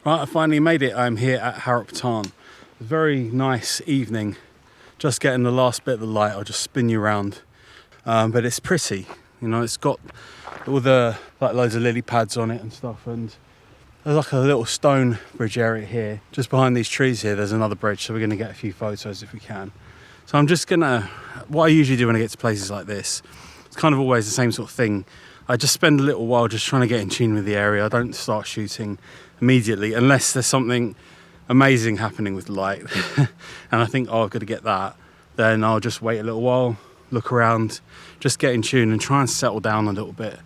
Right, I finally made it. I'm here at Haraptan. Very nice evening. Just getting the last bit of the light. I'll just spin you around. But it's pretty. You know, it's got all the like loads of lily pads on it and stuff. And there's like a little stone bridge area here. Just behind these trees here, there's another bridge. So we're going to get a few photos if we can. So I'm just going to, what I usually do when I get to places like this, it's kind of always the same sort of thing. I just spend a little while just trying to get in tune with the area. I don't start shooting immediately unless there's something amazing happening with light and I think, oh, I've got to get that. Then I'll just wait a little while, look around, just get in tune and try and settle down a little bit,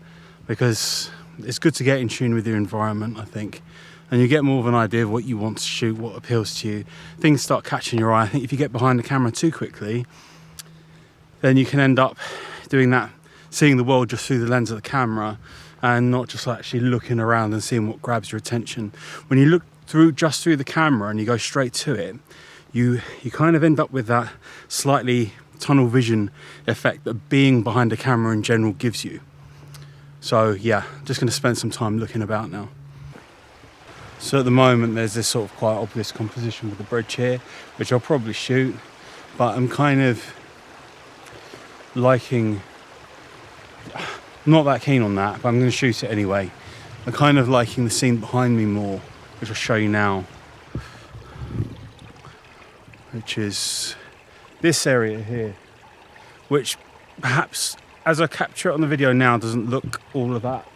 because it's good to get in tune with your environment, I think, and you get more of an idea of what you want to shoot, what appeals to you. Things start catching your eye. I think if you get behind the camera too quickly, then you can end up doing that, seeing the world just through the lens of the camera and not just actually looking around and seeing what grabs your attention. When you look just through the camera and you go straight to it, you kind of end up with that slightly tunnel vision effect that being behind the camera in general gives you. So yeah, just going to spend some time looking about now. So at the moment there's this sort of quite obvious composition with the bridge here, which I'll probably shoot, but I'm kind of liking, not that keen on that, but I'm going to shoot it anyway. I'm kind of liking the scene behind me more, which I'll show you now, which is this area here, which perhaps as I capture it on the video now doesn't look all of that,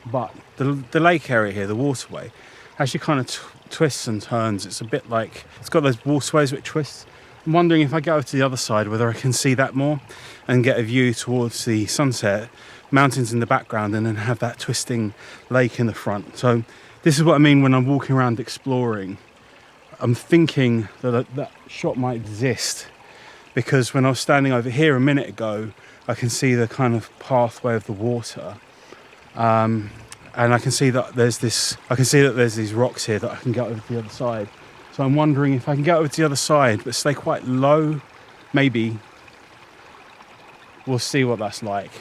but the lake area here, the waterway, actually kind of twists and turns. It's a bit like, it's got those waterways which twist. I'm wondering if I go over to the other side whether I can see that more and get a view towards the sunset, mountains in the background, and then have that twisting lake in the front. So this is what I mean when I'm walking around exploring. I'm thinking that that shot might exist, because when I was standing over here a minute ago, I can see the kind of pathway of the water, and I can see that there's these rocks here that I can get over to the other side. So I'm wondering if I can get over to the other side but stay quite low. Maybe we'll see what that's like.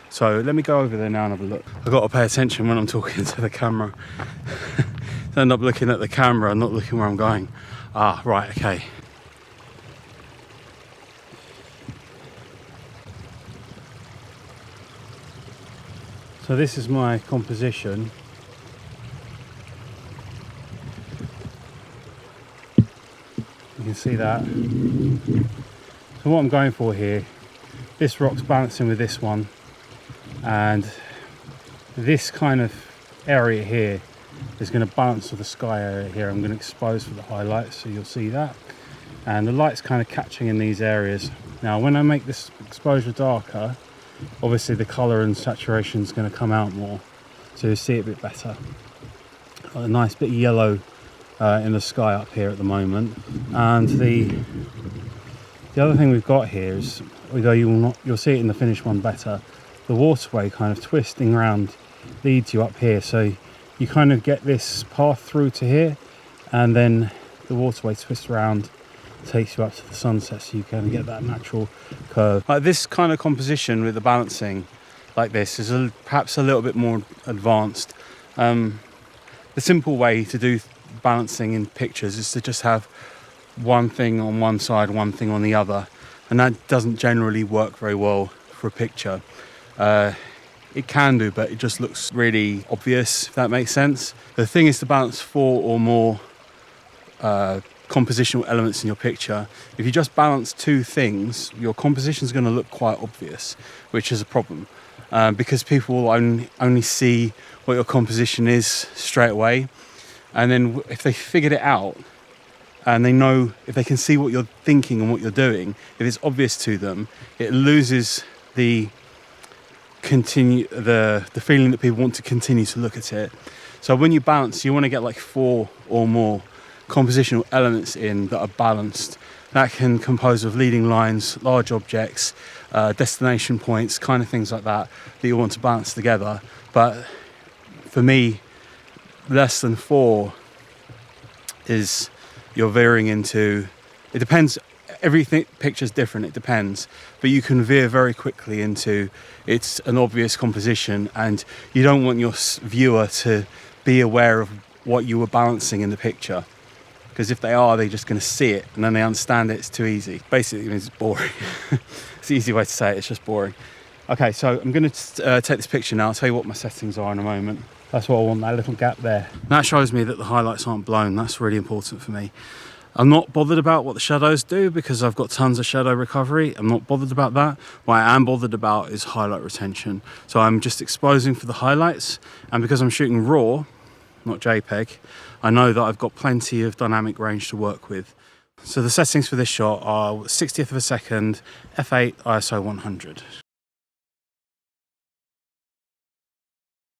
So let me go over there now and have a look. I've got to pay attention when I'm talking to the camera. I end up looking at the camera and not looking where I'm going. Ah, right, okay. So this is my composition. You can see that. So what I'm going for here, this rock's balancing with this one, and this kind of area here is going to balance with the sky area here. I'm going to expose for the highlights, so you'll see that, and the light's kind of catching in these areas. Now when I make this exposure darker, obviously the colour and saturation is going to come out more, so you'll see it a bit better. Got a nice bit of yellow in the sky up here at the moment, and the other thing we've got here is, although you'll see it in the finished one better, the waterway kind of twisting around leads you up here, so you kind of get this path through to here, and then the waterway twists around, takes you up to the sunset, so you kind of get that natural curve. Like this kind of composition with the balancing like this is perhaps a little bit more advanced. The simple way to do balancing in pictures is to just have one thing on one side, one thing on the other, and that doesn't generally work very well for a picture. It can do, but it just looks really obvious, if that makes sense. The thing is to balance 4 or more compositional elements in your picture. If you just balance 2 things, your composition is going to look quite obvious, which is a problem, because people will only see what your composition is straight away, and then if they figured it out and they know, if they can see what you're thinking and what you're doing, if it's obvious to them, it loses the feeling that people want to continue to look at it. So when you balance, you want to get like 4 or more compositional elements in that are balanced. That can compose of leading lines, large objects, destination points, kind of things like that you want to balance together. But for me, less than 4 is, you're veering into, it depends, everything, picture's different, it depends, but you can veer very quickly into, it's an obvious composition, and you don't want your viewer to be aware of what you were balancing in the picture. Because if they are, they're just going to see it and then they understand it's too easy. Basically, it means it's boring. It's the easy way to say it, it's just boring. Okay, so I'm going to take this picture now. I'll tell you what my settings are in a moment. That's what I want, that little gap there. That shows me that the highlights aren't blown. That's really important for me. I'm not bothered about what the shadows do because I've got tons of shadow recovery. I'm not bothered about that. What I am bothered about is highlight retention. So I'm just exposing for the highlights, and because I'm shooting RAW, not JPEG, I know that I've got plenty of dynamic range to work with. So the settings for this shot are 60th of a second, f8, ISO 100.